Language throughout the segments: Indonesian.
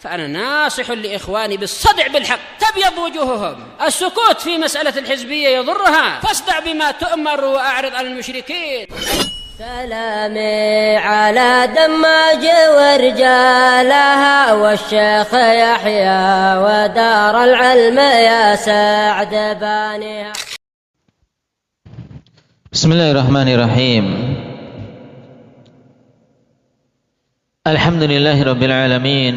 فأنا ناصح لإخواني بالصدع بالحق تبيض وجوههم. السكوت في مسألة الحزبية يضرها، فاصدع بما تؤمر وأعرض عن المشركين. سلامي على دماج ورجالها والشيخ يحيى ودار العلم يا سعد بانيها. Bismillahirrahmanirrahim. Alhamdulillahi rabbil alamin.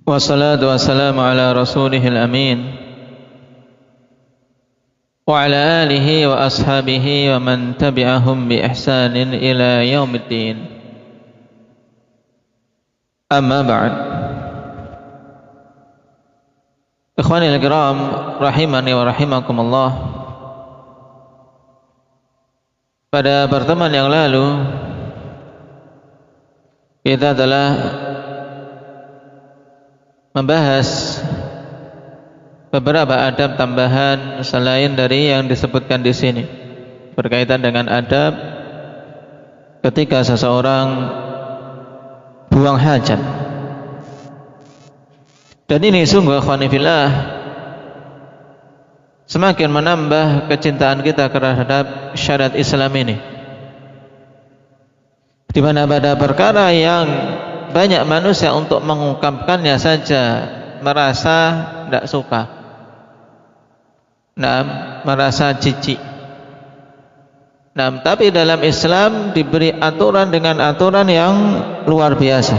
Wassalatu wassalamu ala rasulihil amin wa ala alihi wa ashabihi wa man tabi'ahum bi ihsanin ila yaumiddin. Amma ba'd. Ikhwanil kiram rahimani wa rahimakumullah. Pada pertemuan yang lalu kita telah membahas beberapa adab tambahan selain dari yang disebutkan di sini berkaitan dengan adab ketika seseorang buang hajat. Dan ini sungguh ikhwani fillah semakin menambah kecintaan kita terhadap syariat Islam ini, di mana pada perkara yang banyak manusia untuk mengungkapkannya saja merasa tidak suka, merasa jijik. Tapi dalam Islam diberi aturan dengan aturan yang luar biasa.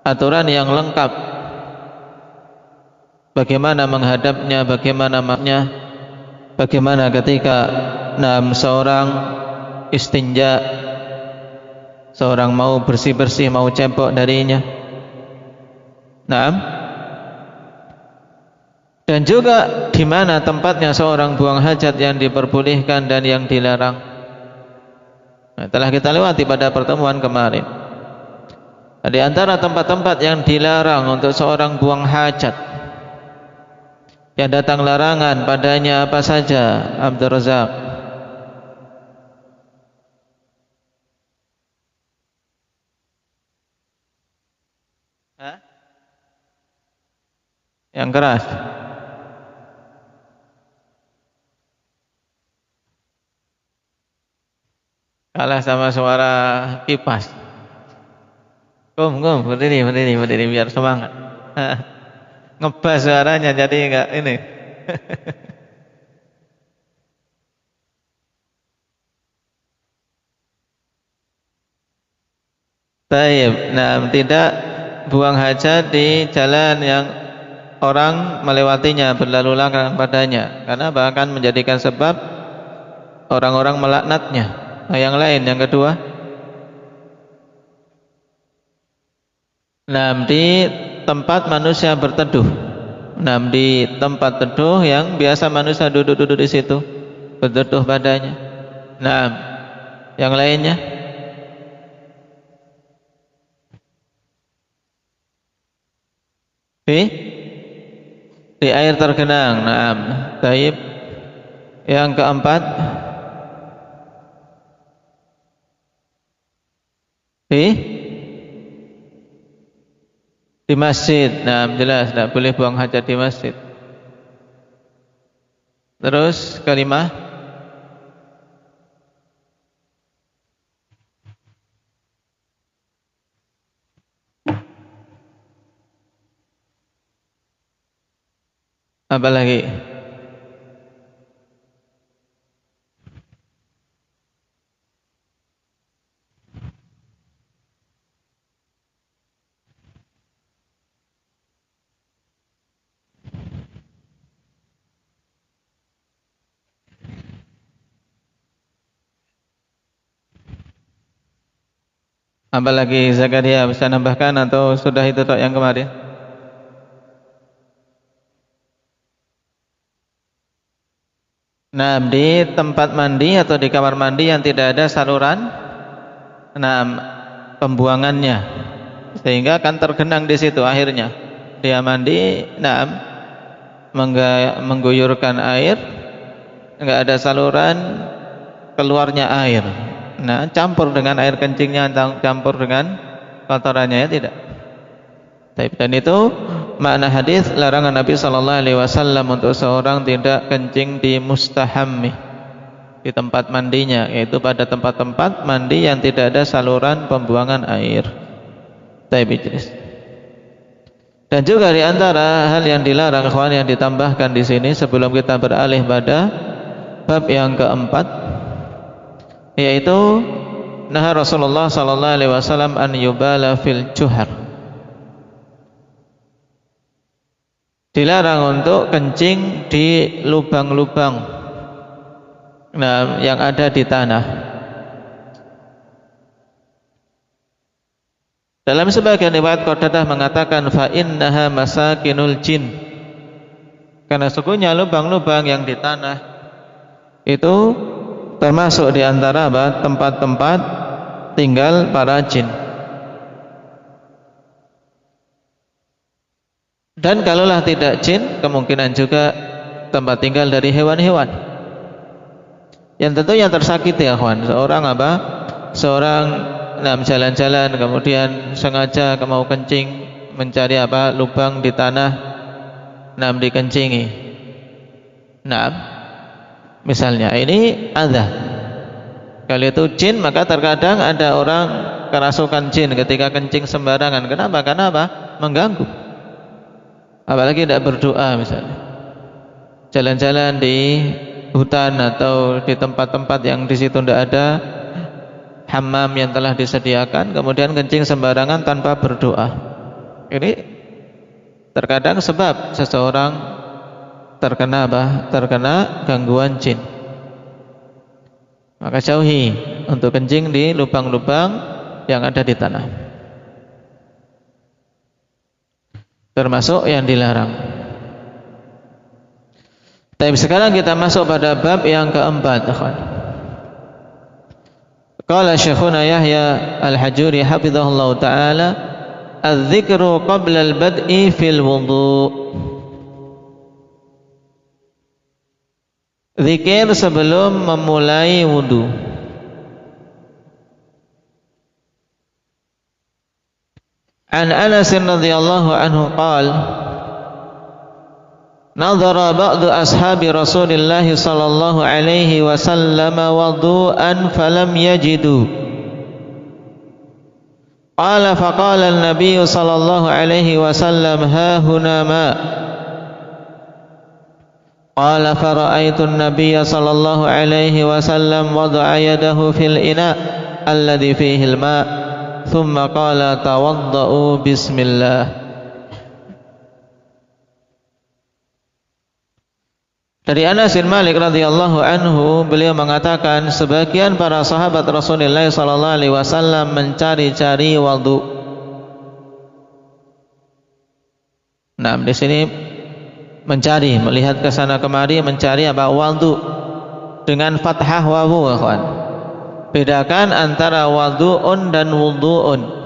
Aturan yang lengkap. Bagaimana menghadapnya, bagaimana maknya, bagaimana ketika seorang istinja, seorang mau bersih-bersih, mau cebok darinya. Dan juga di mana tempatnya seorang buang hajat yang diperbolehkan dan yang dilarang. Telah kita lewati pada pertemuan kemarin. Di antara tempat-tempat yang dilarang untuk seorang buang hajat, yang datang larangan padanya apa saja, Abdul Razak? Yang keras. Kalah sama suara kipas. Berdiri biar semangat. Ngebas suaranya jadi enggak ini. Taib. Tidak buang hajat di jalan yang orang melewatinya, berlalu lalang padanya, karena bahkan menjadikan sebab orang-orang melaknatnya. Yang lain, yang kedua, di tempat manusia berteduh. Di tempat teduh yang biasa manusia duduk-duduk di situ, berteduh padanya. Yang lainnya, di air tergenang. Taib. Yang keempat, di masjid. Jelas tidak boleh buang hajat di masjid. Terus kelima, apa lagi? Apa lagi Zakaria, bisa nambahkan atau sudah itu tok yang kemarin? Di tempat mandi atau di kamar mandi yang tidak ada saluran pembuangannya, sehingga akan tergenang di situ. Akhirnya dia mandi, mengguyurkan air, enggak ada saluran keluarnya air. campur dengan air kencingnya, campur dengan kotorannya, ya tidak. Dan itu makna hadis larangan Nabi SAW untuk seorang tidak kencing di mustahammih, di tempat mandinya, yaitu pada tempat-tempat mandi yang tidak ada saluran pembuangan air. Dan juga di antara hal yang dilarang, ikhwan, yang ditambahkan di sini sebelum kita beralih pada bab yang keempat, yaitu nah Rasulullah SAW an yubala fil juhar. Dilarang untuk kencing di lubang-lubang yang ada di tanah. Dalam sebagian riwayat Qatadah mengatakan fa innaha masakinul jin, karena sesungguhnya lubang-lubang yang di tanah itu termasuk di antara tempat-tempat tinggal para jin. Dan kalaulah tidak jin, kemungkinan juga tempat tinggal dari hewan-hewan yang tentunya tersakiti, ya kawan. Seorang jalan-jalan kemudian sengaja mau kencing, mencari lubang di tanah, dikencingi. Misalnya ini ada. Kalau itu jin, maka terkadang ada orang kerasukan jin ketika kencing sembarangan. Kenapa? Karena mengganggu. Apalagi tidak berdoa, misalnya jalan-jalan di hutan atau di tempat-tempat yang di situ tidak ada hammam yang telah disediakan, kemudian kencing sembarangan tanpa berdoa. Ini terkadang sebab seseorang terkena gangguan jin. Maka jauhi untuk kencing di lubang-lubang yang ada di tanah, termasuk yang dilarang. Tapi sekarang kita masuk pada bab yang keempat. Qala Syekhuna Yahya Al-Hajuri hafizahullah ta'ala, "Adz-dzikru qabla al-bad'i fil wudu'." Zikir sebelum memulai wudu. An Anas radhiyallahu anhu qala, nadhara ba'du ashabi Rasulillah sallallahu alaihi wasallam wudu'an falam yajidu. Qala faqala an-nabiy sallallahu alaihi wasallam ha huna ma. Qala fara'aitu an-nabiy sallallahu alaihi wasallam wada'a yadahu fil ina' alladhi fihi al-ma'. Thumma qala tawadda'u bismillah. Dari Anas bin Malik radhiyallahu anhu, beliau mengatakan sebagian para sahabat Rasulullah sallallahu alaihi wasallam mencari-cari wudu. Di sini mencari, melihat ke sana kemari, mencari wudu dengan fathah wawu, kawan. Bedakan antara wudu'un dan wudu'un.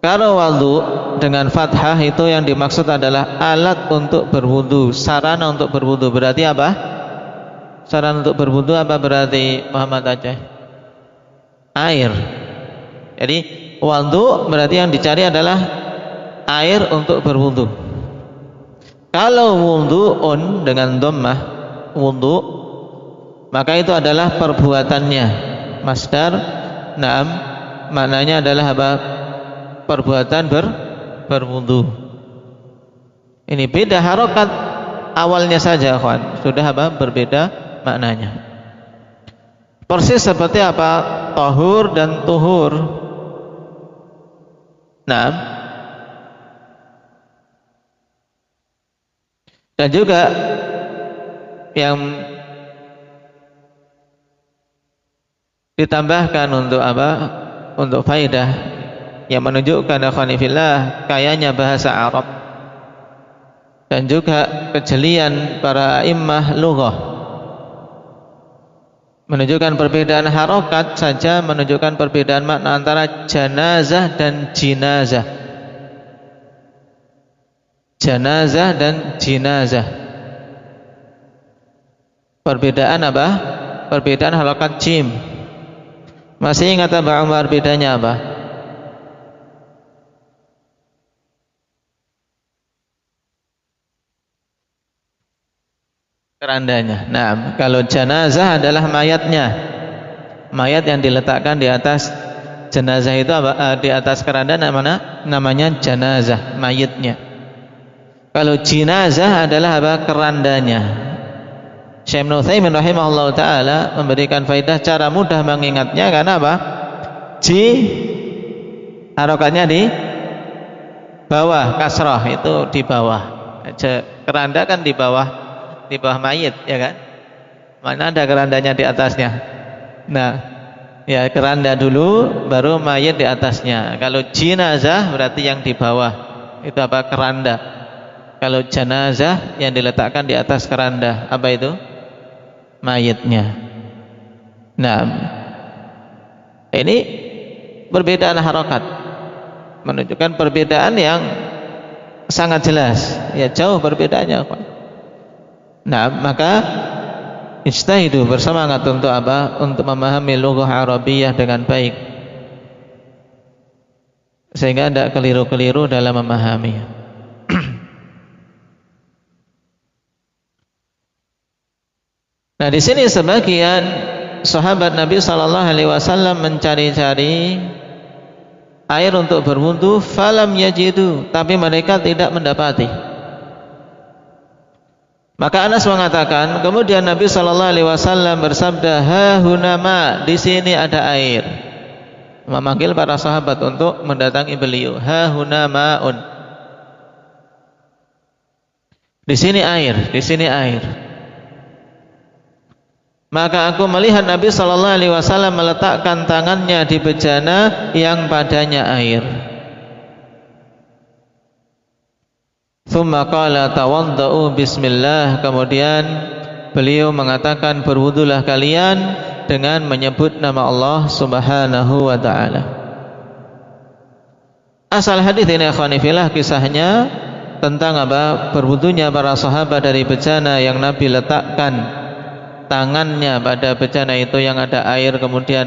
Kalau wudu dengan fathah itu yang dimaksud adalah alat untuk berwudu, sarana untuk berwudu. Berarti apa? Sarana untuk berwudu apa berarti, Muhammad Aceh? Air. Jadi wudu berarti yang dicari adalah air untuk berwudu. Kalau wudu'un dengan dhammah, wudu, maka itu adalah perbuatannya. Masdar, maknanya adalah apa? Perbuatan berwudu. Ini beda harokat awalnya saja, kawan. Sudah berbeda maknanya. Persis seperti tahur dan tuhur. Dan juga yang ditambahkan untuk untuk faidah yang menunjukkan akhwanifillah kayanya bahasa Arab dan juga kejelian para immah lughah, menunjukkan perbedaan harokat saja, menunjukkan perbedaan makna antara janazah dan jinazah. Janazah dan jinazah. Perbedaan Perbedaan harokat jim. Masih ingat Abu Umar bedanya apa? Kerandanya. Nah, kalau jenazah adalah mayatnya. Mayat yang diletakkan di atas jenazah itu apa? Di atas keranda namanya jenazah, mayatnya. Kalau jenazah adalah apa? Kerandanya. Syekh Ibnu Utsaimin rahimahullah taala memberikan faedah cara mudah mengingatnya karena apa? Harokatnya di bawah, kasrah itu di bawah. Keranda kan di bawah mayit, ya kan? Mana ada kerandanya di atasnya? Nah, ya keranda dulu baru mayit di atasnya. Kalau jenazah berarti yang di bawah itu apa? Keranda. Kalau jenazah yang diletakkan di atas keranda, apa itu? Mayitnya. Nah, ini perbedaan harokat menunjukkan perbedaan yang sangat jelas. Ya jauh perbedaannya. Nah, maka ijtahidu, bersemangat untuk apa? Untuk memahami lughah Arabiyah dengan baik, sehingga tidak keliru-keliru dalam memahami. Nah, di sini sebagian sahabat Nabi sallallahu alaihi wasallam mencari-cari air untuk berwudu, falam yajidu, tapi mereka tidak mendapati. Maka Anas mengatakan, kemudian Nabi sallallahu alaihi wasallam bersabda, ha hunama, di sini ada air. Memanggil para sahabat untuk mendatangi beliau. Ha hunamaun. Di sini air, di sini air. Maka aku melihat Nabi sallallahu alaihi wasallam meletakkan tangannya di bejana yang padanya air. Tsumma qala tawaddau bismillah, kemudian beliau mengatakan berwudulah kalian dengan menyebut nama Allah Subhanahu wa taala. Asal hadis ini akhwani fillah, kisahnya tentang apa? Berwudunya para sahabat dari bejana yang Nabi letakkan tangannya pada bejana itu yang ada air, kemudian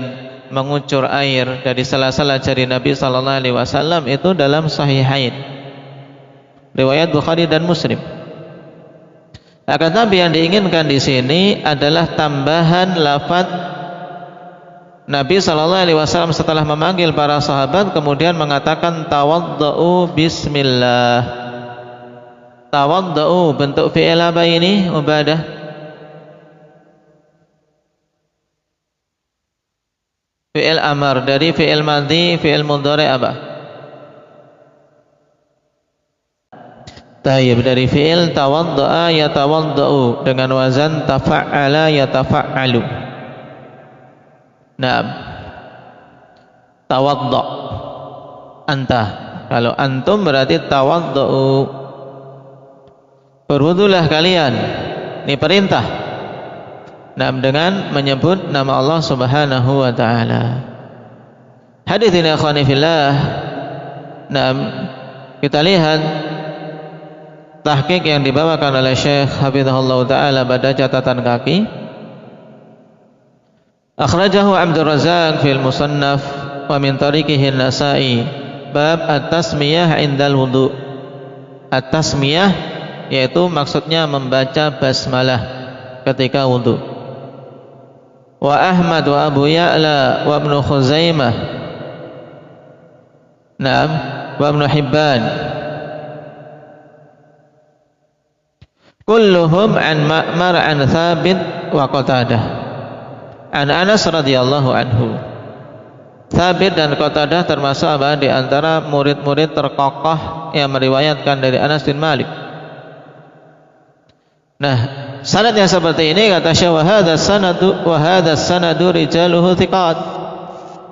mengucur air dari sela-sela jari Nabi sallallahu alaihi wasallam, itu dalam Sahihain. Riwayat Bukhari dan Muslim. Akan tapi yang diinginkan di sini adalah tambahan lafaz Nabi sallallahu alaihi wasallam setelah memanggil para sahabat kemudian mengatakan tawaddau bismillah. Tawaddau bentuk fi'il apa ini? Ubadah. Fi'il amar, dari fi'il madhi, fi'il mudhari apa? Tayyib, dari fi'il tawadda'a yatawadda'u dengan wazan tafa'ala yatafa'alu. Naam. Tawadda' anta, kalau antum berarti tawadda'u, berwudulah kalian, ini perintah. Naam, dengan menyebut nama Allah Subhanahu wa taala. Hadis ini akhwani fillah. Naam, kita lihat tahqiq yang dibawakan oleh Syekh Hafizahullah Ta'ala pada catatan kaki. Akhrajahu Abdul Razak fil Musannaf wa min tariqihi An-Nasa'i bab at-tasmiyah indal wudu. At-tasmiyah yaitu maksudnya membaca basmalah ketika wudu. Wa Ahmad wa Abu Ya'la wa Ibnu Khuzaimah. Naam, wa Ibnu Hibban. Kulluhum an Ma'mar an Thabit wa Qatadah an Anas radhiyallahu anhu. Thabit dan Qatadah termasuk apa? Di antara murid-murid terkokoh yang meriwayatkan dari Anas bin Malik. Nah, sanadnya seperti ini, kata Syekh, wa hadha sanadu rijaluhu thiqat,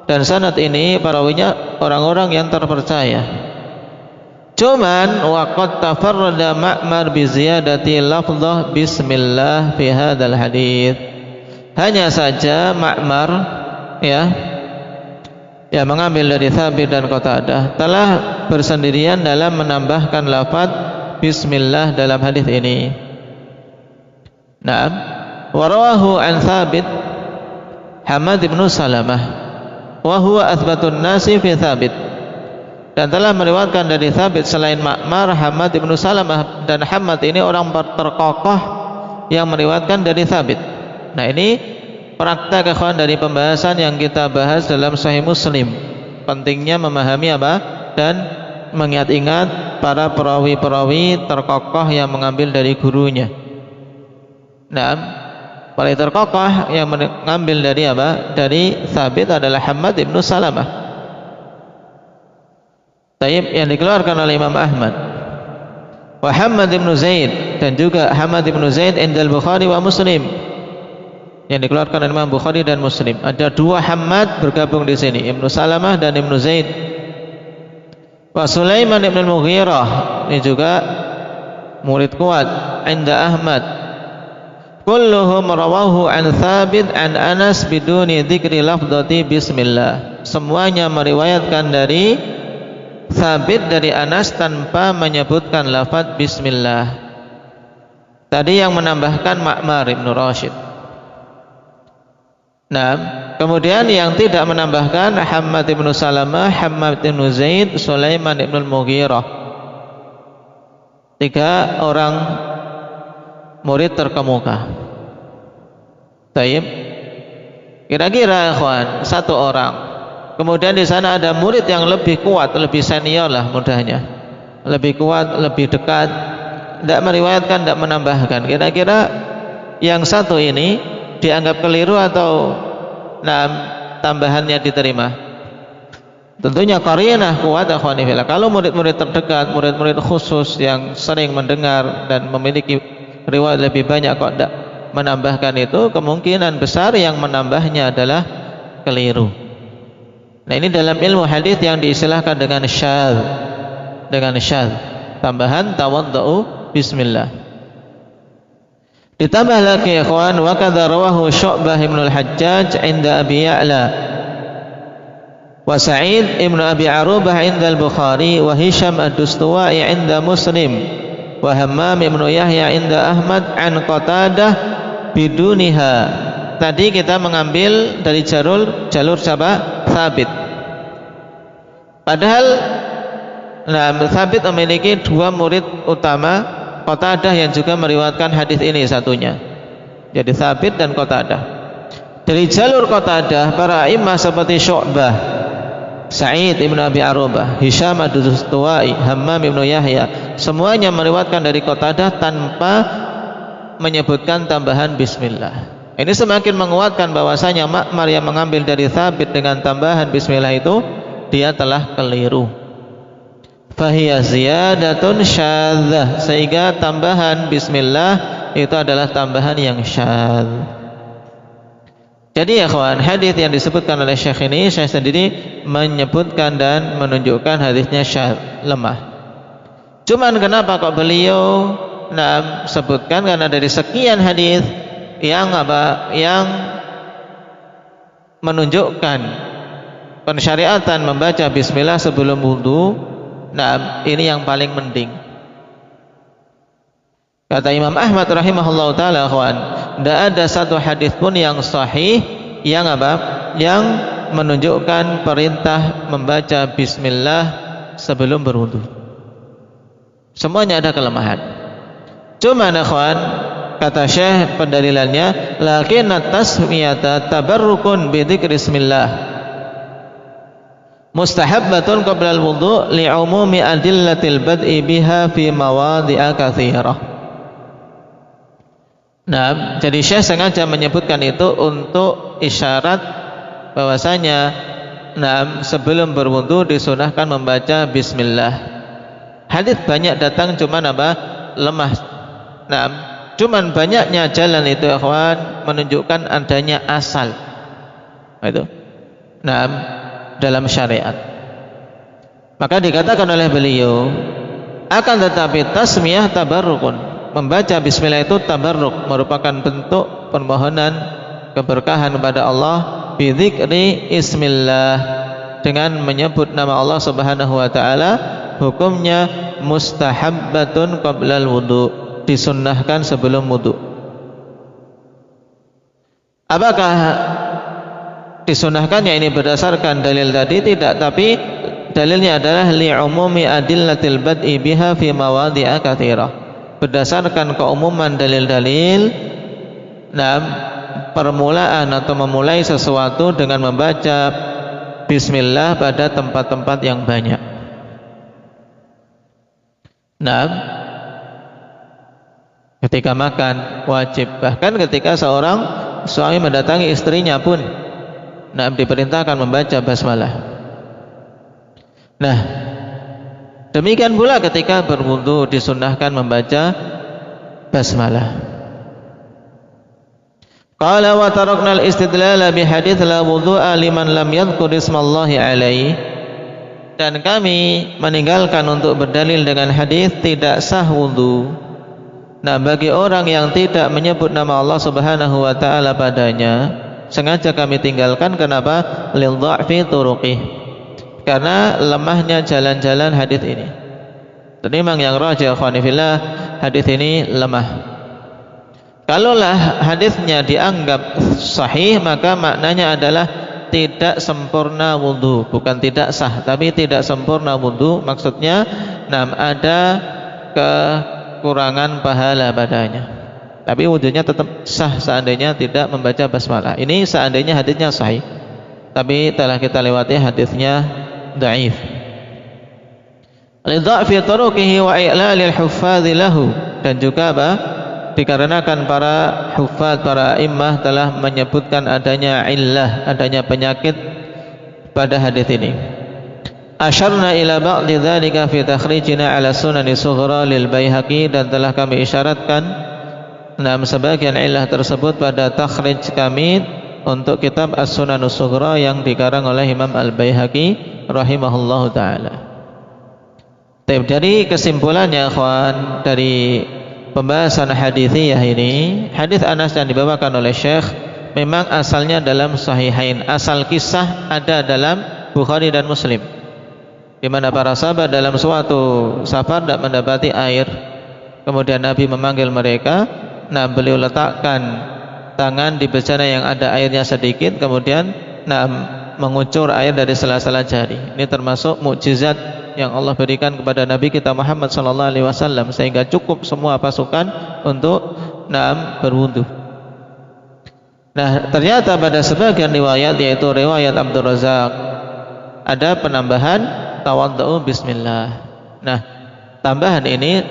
dan sanad ini perawinya orang-orang yang terpercaya. Cuman waqad tafarrada Ma'mar bi ziyadati lafdhah bismillah fi hadzal hadits. Hanya saja Ma'mar ya mengambil dari Thabit dan Qatadah telah bersendirian dalam menambahkan lafaz bismillah dalam hadis ini. Naam, wa rawahu an Thabit Hamad bin Salamah wa huwa athbatun nasi fi Thabit, dan telah meriwayatkan dari Thabit selain Ma'mar, Hammad ibnu Salamah, dan Hammad ini orang terkokoh yang meriwayatkan dari Thabit. Nah, ini praktek ikhwan dari pembahasan yang kita bahas dalam Sahih Muslim, pentingnya memahami apa dan mengingat-ingat para perawi-perawi terkokoh yang mengambil dari gurunya. Nah, paling terkokoh yang mengambil dari apa? Dari Thabit adalah Hammad ibnu Salamah. Taib yang dikeluarkan oleh Imam Ahmad. Wa Hammad ibnu Zaid, dan juga Hammad ibnu Zaid indal Bukhari wa Muslim, yang dikeluarkan oleh Imam Bukhari dan Muslim. Ada dua Hammad bergabung di sini, Ibnu Salamah dan Ibnu Zaid. Wa Sulaiman ibn al-Mughirah, ini juga murid kuat inda Ahmad. Kulluhum rawahu an Thabit an Anas biduni dzikri lafdhati bismillah. Semuanya meriwayatkan dari Thabit dari Anas tanpa menyebutkan lafaz bismillah. Tadi yang menambahkan Ma'mar ibn Rashid. Nah, kemudian yang tidak menambahkan Hammad ibn Salamah, Hammad ibn Zaid, Sulaiman ibn al-Mughirah. 3 orang murid terkemuka. Taib. Kira-kira ikhwan, 1 orang. Kemudian di sana ada murid yang lebih kuat, lebih senior lah mudahnya. Lebih kuat, lebih dekat, tidak meriwayatkan, tidak menambahkan. Kira-kira yang 1 ini dianggap keliru atau tambahannya diterima? Tentunya qarinah kuat akhwani fillah. Kalau murid-murid terdekat, murid-murid khusus yang sering mendengar dan memiliki riwayat lebih banyak kok tidak menambahkan itu, kemungkinan besar yang menambahnya adalah keliru. Nah, ini dalam ilmu hadis yang diistilahkan dengan syadz. Dengan syadz, tambahan tawaddu bismillah. Ditambah lagi ikhwan, wa kadza rawahu Syu'bah ibn al-Hajjaj 'inda Abi Ya'la, wa Sa'id ibn Abi Arubah 'inda al-Bukhari, wa Hisham ad-Dustuwai 'inda Muslim, wa Hammam ibn Yahya 'inda Ahmad an Qatadah biduniha. Tadi kita mengambil dari jalur siapa? Thabit. Padahal Thabit memiliki 2 murid utama, Qatadah yang juga meriwayatkan hadis ini satunya. Jadi Thabit dan Qatadah. Dari jalur Qatadah para imam seperti Syu'bah, Sa'id ibn Abi Arubah, Hisham ad-Dustuwai, Hammam ibn Yahya, semuanya meriwayatkan dari Qatadah tanpa menyebutkan tambahan bismillah. Ini semakin menguatkan bahwasanya Ma'mar yang mengambil dari Thabit dengan tambahan bismillah itu dia telah keliru. Fahiya ziyadatun syadzah, sehingga tambahan bismillah itu adalah tambahan yang syadz. Jadi ya kawan, hadis yang disebutkan oleh Syekh ini, Syekh sendiri menyebutkan dan menunjukkan hadisnya syadz, lemah. Cuman kenapa kok beliau sebutkan? Karena dari sekian hadis yang menunjukkan pensyariatan membaca bismillah sebelum wudu, ini yang paling mending. Kata Imam Ahmad rahimahullah taala, kawan, tidak ada satu hadis pun yang sahih yang menunjukkan perintah membaca bismillah sebelum berwudu. Semuanya ada kelemahan. Cuma kawan, kata Syekh pendalilannya, lakinat tasmiyata tabarrukun bi dzikri bismillah mustahabbatun qabla al-wudu li'umumi adillatil bad'i biha fi mawadhi'a katsirah. Nah, jadi Syekh sengaja menyebutkan itu untuk isyarat bahwasanya sebelum berwudu disunahkan membaca bismillah. Hadis banyak datang, cuman lemah. Cuman banyaknya jalan itu ikhwan menunjukkan adanya asal itu dalam syariat. Maka dikatakan oleh beliau, akan tetapi tasmiyah tabarrukun, membaca bismillah itu tabarruk, merupakan bentuk permohonan keberkahan kepada Allah bi dzikri ismillah, dengan menyebut nama Allah Subhanahu wa taala. Hukumnya mustahabbatun qabla al-wudu, disunnahkan sebelum wudu. Apakah disunahkannya ini berdasarkan dalil tadi tidak, tapi dalilnya adalah li'umumi adillatil bad'i biha fi mawadhi'a katsirah, berdasarkan keumuman dalil-dalil permulaan atau memulai sesuatu dengan membaca bismillah pada tempat-tempat yang banyak. Ketika makan wajib, bahkan ketika seorang suami mendatangi istrinya pun diperintahkan membaca basmalah. Demikian pula ketika berwudu disunnahkan membaca basmalah. Qala wa tarakna al-istidlala bi hadits la wudu'a liman lam yadhkur ismallahi alaihi, dan kami meninggalkan untuk berdalil dengan hadis tidak sah wudu bagi orang yang tidak menyebut nama Allah Subhanahu wa taala padanya. Sengaja kami tinggalkan, kenapa? Lil dha'fi turuqih, karena lemahnya jalan-jalan hadis ini. Dan memang yang rajih ikhwani fillah, hadis ini lemah. Kalaulah hadisnya dianggap sahih, maka maknanya adalah tidak sempurna wudu, bukan tidak sah, tapi tidak sempurna wudu. Maksudnya ada kekurangan pahala padanya, tapi wudunya tetap sah seandainya tidak membaca basmalah. Ini seandainya hadisnya sahih, tapi telah kita lewati hadisnya dhaif. Lidha'fi turuqihi wa i'lalil huffadhi lahu, dan juga dikarenakan para huffaz, para immah telah menyebutkan adanya illah, adanya penyakit pada hadis ini. Asyarna ila ba'di dzalika fi takhrijina ala sunani sughra lil Baihaqi, dan telah kami isyaratkan sebagian illah tersebut pada takhrij kami untuk kitab As-Sunanus Sughra yang dikarang oleh Imam Al-Baihaqi rahimahullahu taala. Jadi kesimpulannya ikhwan dari pembahasan hadithiyah ini, hadis Anas yang dibawakan oleh Syekh memang asalnya dalam Sahihain. Asal kisah ada dalam Bukhari dan Muslim, di mana para sahabat dalam suatu safar tidak mendapati air, kemudian Nabi memanggil mereka. Beliau letakkan tangan di bejana yang ada airnya sedikit, kemudian mengucur air dari sela-sela jari. Ini termasuk mukjizat yang Allah berikan kepada Nabi kita Muhammad SAW, sehingga cukup semua pasukan untuk berwudu. Ternyata pada sebagian riwayat, yaitu riwayat Abdul Razak, ada penambahan tawaddu bismillah. Tambahan ini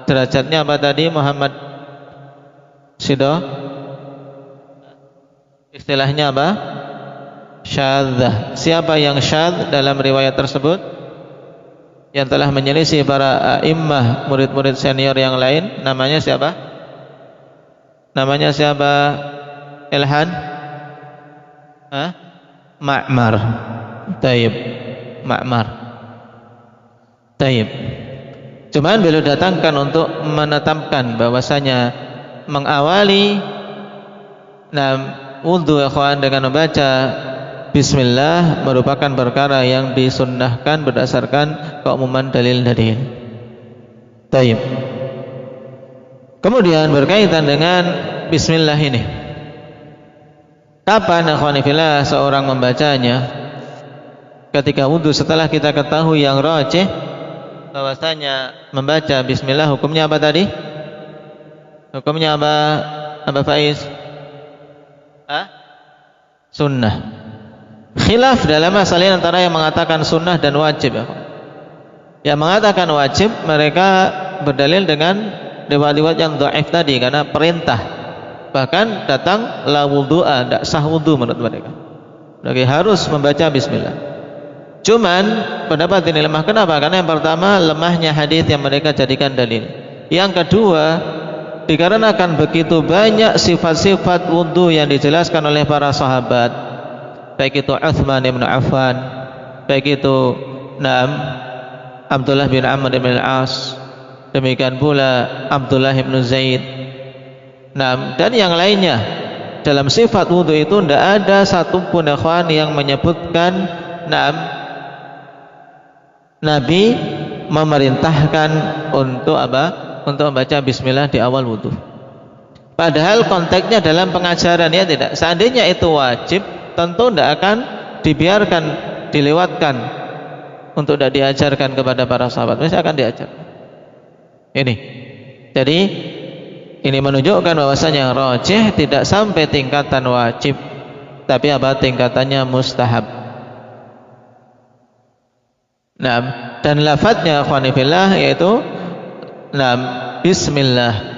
derajatnya apa tadi Muhammad Sido? Istilahnya apa? Syadzah. Siapa yang syadz dalam riwayat tersebut, yang telah menyelisih para a'immah, murid-murid senior yang lain? Namanya siapa? Namanya siapa? Ilhan? Ma'mar. Taib. Ma'mar. Taib. Cuman beliau datangkan untuk menetapkan bahwasanya mengawali wudu ikhwan dengan membaca bismillah merupakan perkara yang disunnahkan berdasarkan keumuman dalil-dalil. Taib. Kemudian berkaitan dengan bismillah ini, kapan ikhwani fillah seorang membacanya? Ketika wudu, setelah kita ketahui yang rajih bahwasanya membaca bismillah hukumnya apa tadi? Hukumnya apa? Apa Faiz? Sunnah. Khilaf dalam masalah ini antara yang mengatakan sunnah dan wajib. Yang mengatakan wajib, mereka berdalil dengan riwayat yang dhaif tadi, karena perintah. Bahkan datang la wudu'a, tidak sah wudu menurut mereka. Jadi harus membaca bismillah. Cuman pendapat ini lemah. Kenapa? Karena yang pertama, lemahnya hadis yang mereka jadikan dalil. Yang kedua, dikarenakan begitu banyak sifat-sifat wudu yang dijelaskan oleh para sahabat, baik itu Utsman bin Affan, baik itu Abdullah bin Amr bin Al-As, demikian pula Abdullah bin Zaid, dan yang lainnya. Dalam sifat wudu itu tidak ada satupun ikhwan yang menyebutkan Nabi memerintahkan untuk apa? Untuk membaca bismillah di awal wudu. Padahal konteksnya dalam pengajaran, ya tidak. Seandainya itu wajib, tentu tidak akan dibiarkan dilewatkan untuk tidak diajarkan kepada para sahabat. Mesti akan diajarkan. Ini. Jadi ini menunjukkan bahwasanya yang rajih tidak sampai tingkatan wajib, tapi apa, tingkatannya mustahab. Nah, dan lafadznya ikhwanifillah yaitu bismillah.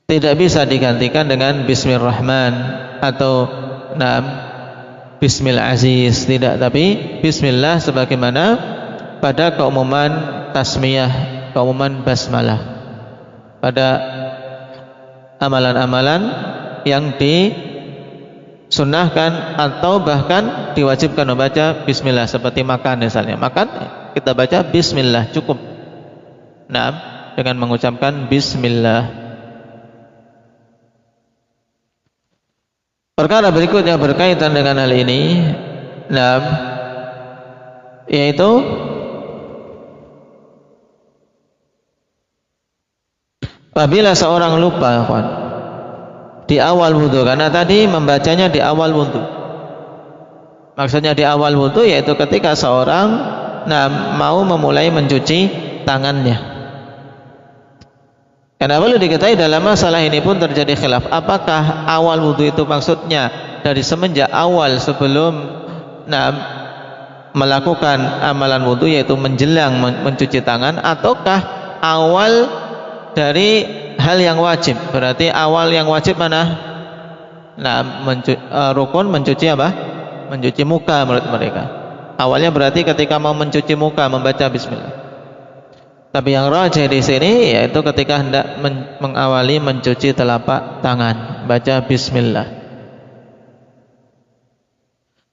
Tidak bisa digantikan dengan bismillahirrahman atau bismil aziz, tidak, tapi bismillah sebagaimana pada keumuman tasmiyah, keumuman basmalah, pada amalan-amalan yang disunnahkan atau bahkan diwajibkan membaca bismillah, seperti makan misalnya. Makan kita baca bismillah cukup. Dengan mengucapkan bismillah. Perkara berikutnya berkaitan dengan hal ini, yaitu apabila seorang lupa di awal wudhu, karena tadi membacanya di awal wudhu. Maksudnya di awal wudhu yaitu ketika seorang mau memulai mencuci tangannya. Karena perlu diketahui dalam masalah ini pun terjadi khilaf. Apakah awal wudhu itu maksudnya dari semenjak awal sebelum melakukan amalan wudhu, yaitu menjelang mencuci tangan, ataukah awal dari hal yang wajib? Berarti awal yang wajib mana? Rukun mencuci apa? Mencuci muka menurut mereka. Awalnya berarti ketika mau mencuci muka membaca bismillah. Tapi yang rajih di sini yaitu ketika hendak mengawali mencuci telapak tangan, baca bismillah.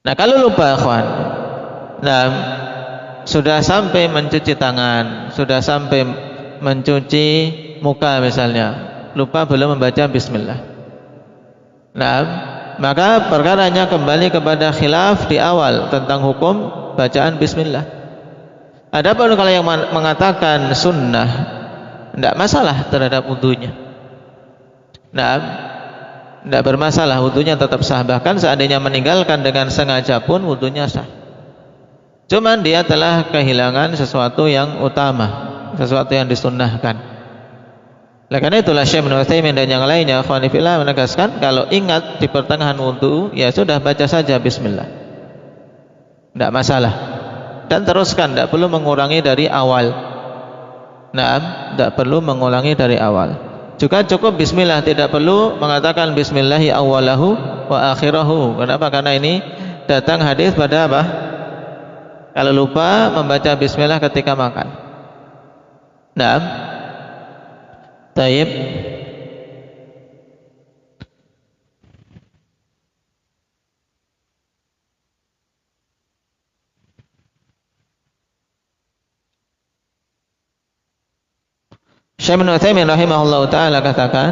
Nah, kalau lupa ikhwan, sudah sampai mencuci tangan, sudah sampai mencuci muka misalnya, lupa belum membaca bismillah. Maka perkaranya kembali kepada khilaf di awal tentang hukum bacaan bismillah. Adapun kalau yang mengatakan sunnah, tidak masalah terhadap wudunya. Tidak bermasalah, wudunya tetap sah. Bahkan seandainya meninggalkan dengan sengaja pun wudunya sah. Cuman dia telah kehilangan sesuatu yang utama, sesuatu yang disunnahkan. Karena itulah Syekh Ibnu Utsaimin dan yang lainnya ikhwanifillah menegaskan kalau ingat di pertengahan wudu, ya sudah baca saja bismillah, tidak masalah. Dan teruskan, tidak perlu mengurangi dari awal. Tidak perlu mengulangi dari awal. Juga cukup bismillah, tidak perlu mengatakan bismillahi awwalahu wa akhirahu. Kenapa? Karena ini datang hadis pada apa? Kalau lupa membaca bismillah ketika makan. Taib. Syekh Ibnu Utsaimin rahimahullahu taala katakan,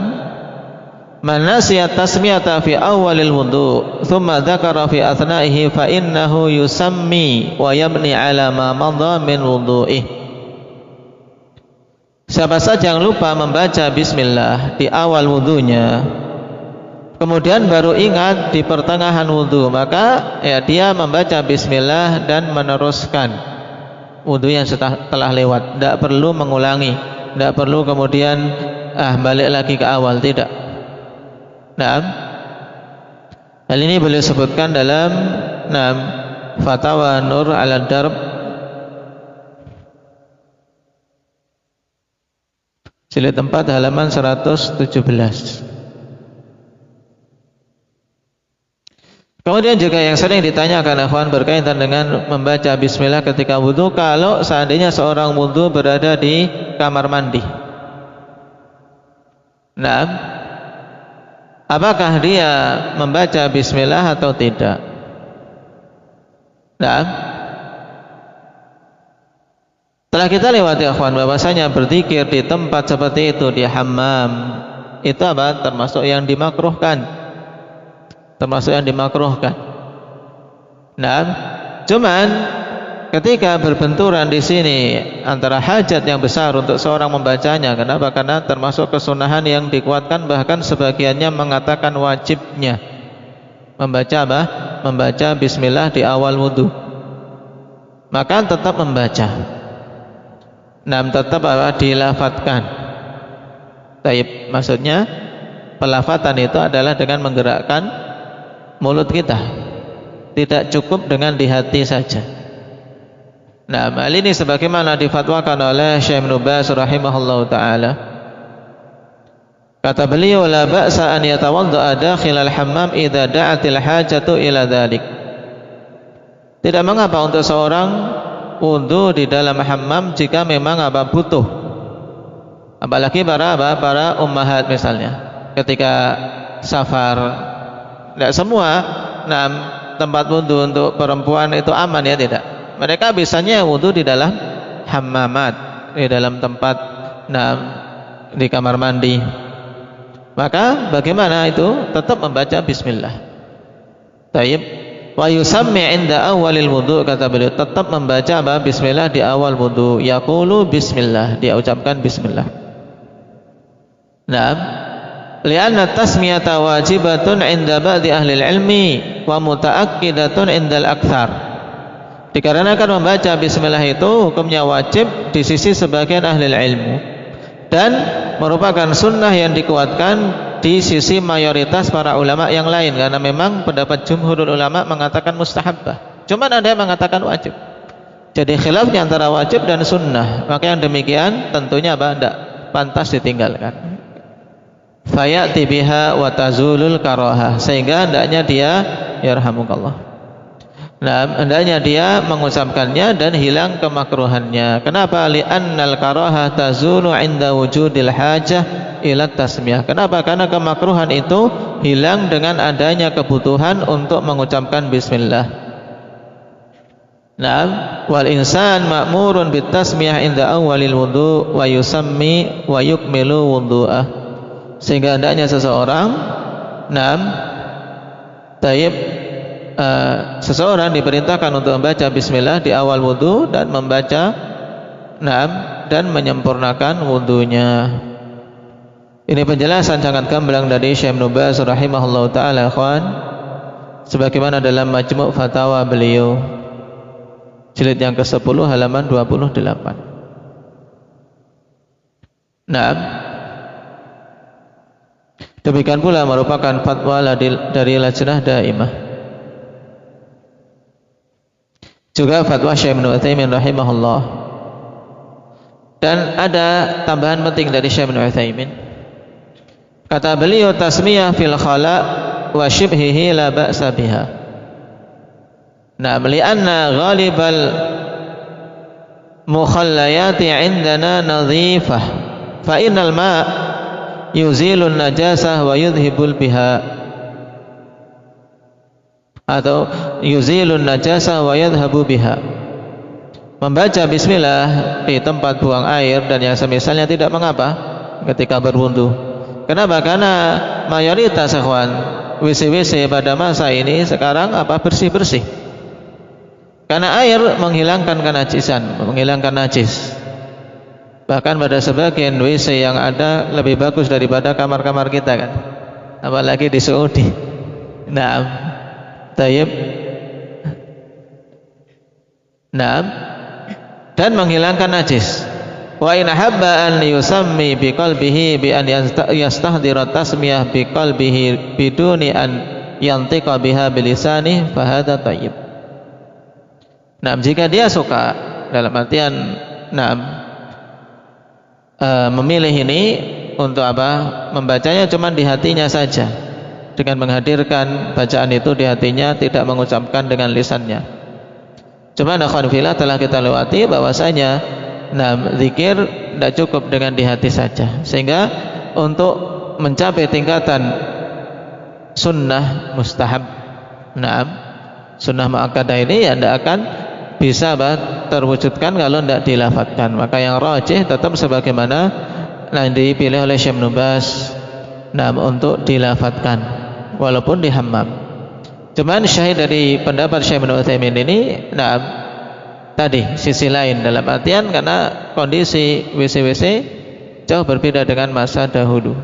"Man nasiya tasmiyata fi awalil wudu, thumma dzakara fi athnaihi fa innahu yusammi wa yabni ala ma madha min wudu'ih." Siapa saja yang lupa membaca bismillah di awal wudunya, kemudian baru ingat di pertengahan wudu, maka ya dia membaca bismillah dan meneruskan wudu yang telah lewat. Tidak perlu mengulangi, tidak perlu kemudian balik lagi ke awal, tidak. Hal ini beliau sebutkan dalam Fatawa Nur ala Darb jilid 4 halaman 117. Kemudian juga yang sering ditanyakan ikhwan berkaitan dengan membaca bismillah ketika wudu, kalau seandainya seorang wudu berada di kamar mandi. Apakah dia membaca bismillah atau tidak? Telah kita lewati ikhwan bahwasanya berzikir di tempat seperti itu, di hammam, itu apa? Termasuk yang dimakruhkan. Termasuk yang dimakruhkan. Cuman ketika berbenturan di sini antara hajat yang besar untuk seorang membacanya, kenapa? Karena termasuk kesunahan yang dikuatkan, bahkan sebagiannya mengatakan wajibnya membaca apa? Membaca bismillah di awal wudu. Maka tetap membaca. Tetap apa? Dilafadzkan. Taib, maksudnya pelafatan itu adalah dengan menggerakkan mulut kita. Tidak cukup dengan di hati saja. Hal ini sebagaimana difatwakan oleh Syekh Ibnu Baz rahimahullahu taala. Kata beliau, la ba'sa an yatawadda'a dakhilal hammam idza da'atil hajatu ila dzalik. Tidak mengapa untuk seorang wudu di dalam hammam jika memang butuh. Apalagi para ummahat misalnya ketika safar. Tidak semua tempat wudu untuk perempuan itu aman, ya, tidak. Mereka bisanya wudu di dalam hammamat, di dalam tempat di kamar mandi. Maka bagaimana itu? Tetap membaca bismillah. Taib. Wa yusammi 'inda awalil wudu, kata beliau, tetap membaca bismillah di awal wudu. Yaqulu bismillah, dia ucapkan bismillah. Lianna tasmiyata wajibatun 'inda ba'di ahli ilmi wa mutaakkidatun 'indal aktsar. Dikarenakan membaca bismillah itu hukumnya wajib di sisi sebagian ahli ilmu dan merupakan sunnah yang dikuatkan di sisi mayoritas para ulama yang lain, karena memang pendapat jumhurul ulama mengatakan mustahabbah, cuman ada yang mengatakan wajib. Jadi khilafnya antara wajib dan sunnah, maka yang demikian tentunya tidak pantas ditinggalkan. Fayati biha wa tazulul karahah, sehingga hendaknya dia yarhamukallah, hendaknya dia mengucapkannya dan hilang kemakruhannya. Kenapa? Li'annal karahah tazulu 'inda wujudil hajah ila tasmiyah. Kenapa? Karena kemakruhan itu hilang dengan adanya kebutuhan untuk mengucapkan bismillah. Wal insan ma'murun bit tasmiyah 'inda awwalil wudu wa yusammi wa yukmilu wudu'ah. Sehingga hendaknya seseorang seseorang diperintahkan untuk membaca bismillah di awal wudu dan membaca dan menyempurnakan wudunya. Ini penjelasan sangat gamblang dari Syekh Ibnu Baz rahimahullahu taala, ikhwan, sebagaimana dalam Majmu' Fatawa beliau jilid yang ke-10 halaman 28. Demikian pula merupakan fatwa dari Lajnah Daimah. Juga fatwa Syekh Ibnu Utsaimin rahimahullah. Dan ada tambahan penting dari Syekh Ibnu Utsaimin. Kata beliau, tasmiyah fil khala wa shibhihi la ba'sa biha. Li'anna ghalibal mukhallayati 'indana nadhifah fa innal ma' yuzilun najasah wa yudhibul biha, atau yuzilun najasah wa yadhhabu biha. Membaca bismillah di tempat buang air dan yang semisalnya tidak mengapa ketika berwudu. Kenapa? Karena mayoritas ikhwan WC-WC pada masa ini sekarang bersih-bersih. Karena air menghilangkan kenajisan, menghilangkan najis. Bahkan pada sebagian WC yang ada lebih bagus daripada kamar-kamar kita, kan, apalagi di Saudi. Tayyib. Dan menghilangkan najis. Wa in habba an yusammi bi qalbihi bi an yastahdira tasmiyah bi qalbihi biduni an yantiqa biha bilisani fa hadza tayyib. Jika dia suka, dalam artian memilih ini untuk membacanya cuma di hatinya saja, dengan menghadirkan bacaan itu di hatinya, tidak mengucapkan dengan lisannya. Cuma akhwan fillah telah kita lewati bahwasanya zikir tidak cukup dengan di hati saja, sehingga untuk mencapai tingkatan sunnah mustahab, sunnah muakkadah ini ya tidak akan bisa terwujudkan kalau tidak dilafadzkan. Maka yang rajih tetap sebagaimana yang dipilih oleh Syekh Ibnu Baz untuk dilafadzkan walaupun di hammam. Cuman syahid dari pendapat Syekh Ibnu Utsaimin ini tadi sisi lain, dalam artian karena kondisi WC-WC jauh berbeda dengan masa dahulu.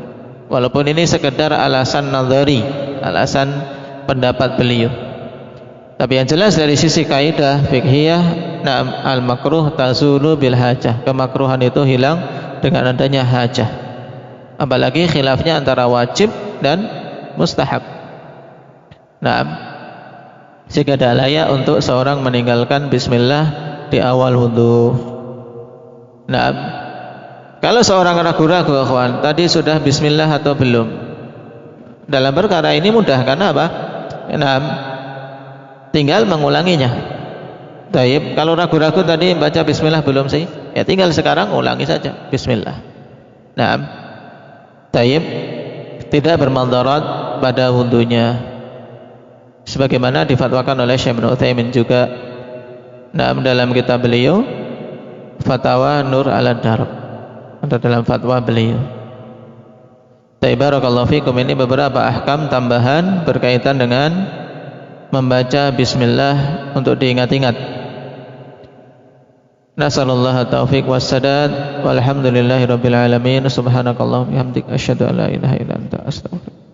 Walaupun ini sekedar alasan nadhari, alasan pendapat beliau. Tapi yang jelas dari sisi kaidah fiqhiyah, na'am al-makruh tazulu bil hajah. Kemakruhan itu hilang dengan adanya hajah. Apalagi khilafnya antara wajib dan mustahab. Na'am. Jika ada layak untuk seorang meninggalkan bismillah di awal wudu. Na'am. Kalau seorang ragu-ragu, akhwan, tadi sudah bismillah atau belum? Dalam perkara ini mudah, karena apa? Na'am. Tinggal mengulanginya. Taib, kalau ragu-ragu tadi baca bismillah belum sih? Ya tinggal sekarang ulangi saja bismillah. Naam. Taib, tidak bermadarat pada wudunya. Sebagaimana difatwakan oleh Syekh Ibnu Utsaimin juga. Naam, dalam kitab beliau Fatwa Nur ala Darb, atau dalam fatwa beliau. Taib, barakallahu fikum, ini beberapa ahkam tambahan berkaitan dengan membaca bismillah untuk diingat-ingat. Nasallallahu taufiq wassadad walhamdulillahi rabbil alamin. Subhanakallahumma bihamdika asyhadu an la ilaha illa anta astaghfiruka